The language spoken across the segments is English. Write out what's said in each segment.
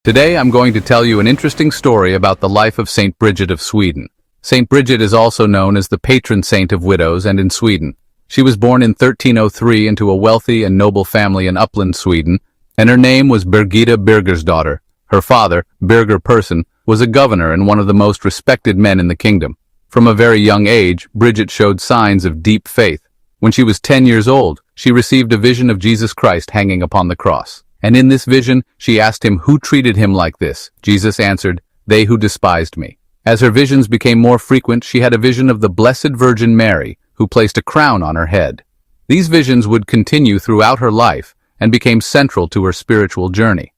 Today I'm going to tell you an interesting story about the life of Saint Bridget of Sweden. Saint Bridget is also known as the patron saint of widows and in Sweden. She was born in 1303 into a wealthy and noble family in Uppland, Sweden, and her name was Birgitta Birgersdotter. Her father, Birger Persson, was a governor and one of the most respected men in the kingdom. From a very young age, Bridget showed signs of deep faith. When she was 10 years old, she received a vision of Jesus Christ hanging upon the cross. And in this vision, she asked him who treated him like this. Jesus answered, "They who despised me." As her visions became more frequent, she had a vision of the Blessed Virgin Mary, who placed a crown on her head. These visions would continue throughout her life and became central to her spiritual journey.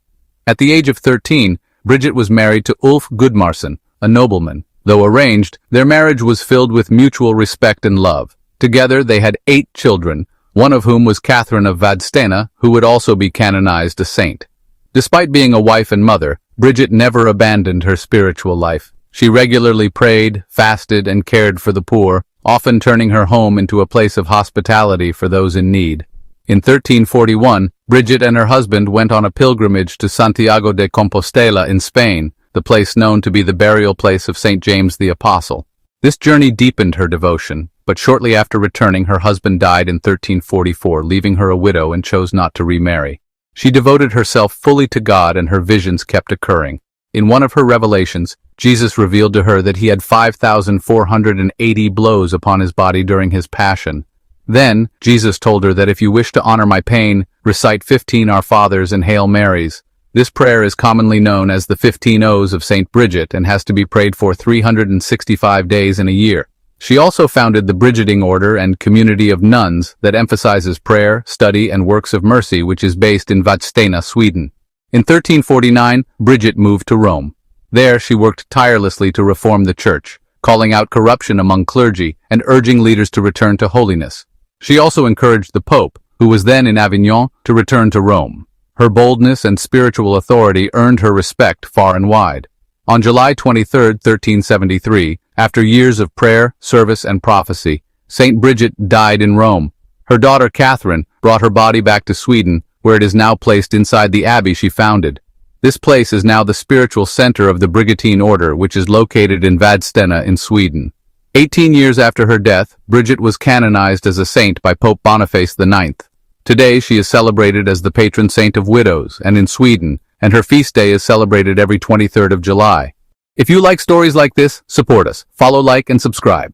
At the age of 13, Bridget was married to Ulf Gudmarsson, a nobleman. Though arranged, their marriage was filled with mutual respect and love. Together, they had 8 children, one of whom was Catherine of Vadstena, who would also be canonized a saint. Despite being a wife and mother, Bridget never abandoned her spiritual life. She regularly prayed, fasted, and cared for the poor, often turning her home into a place of hospitality for those in need. In 1341, Bridget and her husband went on a pilgrimage to Santiago de Compostela in Spain, the place known to be the burial place of St. James the Apostle. This journey deepened her devotion, but shortly after returning, her husband died in 1344, leaving her a widow and chose not to remarry. She devoted herself fully to God and her visions kept occurring. In one of her revelations, Jesus revealed to her that he had 5,480 blows upon his body during his passion. Then, Jesus told her that if you wish to honor my pain, recite 15 Our Fathers and Hail Marys. This prayer is commonly known as the 15 O's of St. Bridget and has to be prayed for 365 days in a year. She also founded the Bridgeting Order and community of nuns that emphasizes prayer, study, and works of mercy, which is based in Vadstena, Sweden. In 1349, Bridget moved to Rome. There, she worked tirelessly to reform the church, calling out corruption among clergy and urging leaders to return to holiness. She also encouraged the Pope, who was then in Avignon, to return to Rome. Her boldness and spiritual authority earned her respect far and wide. On July 23, 1373, after years of prayer, service, and prophecy, Saint Bridget died in Rome. Her daughter Catherine brought her body back to Sweden, where it is now placed inside the abbey she founded. This place is now the spiritual center of the Brigittine Order, which is located in Vadstena in Sweden. 18 years after her death, Bridget was canonized as a saint by Pope Boniface IX. Today she is celebrated as the patron saint of widows and in Sweden, and her feast day is celebrated every 23rd of July. If you like stories like this, support us. Follow, like, and subscribe.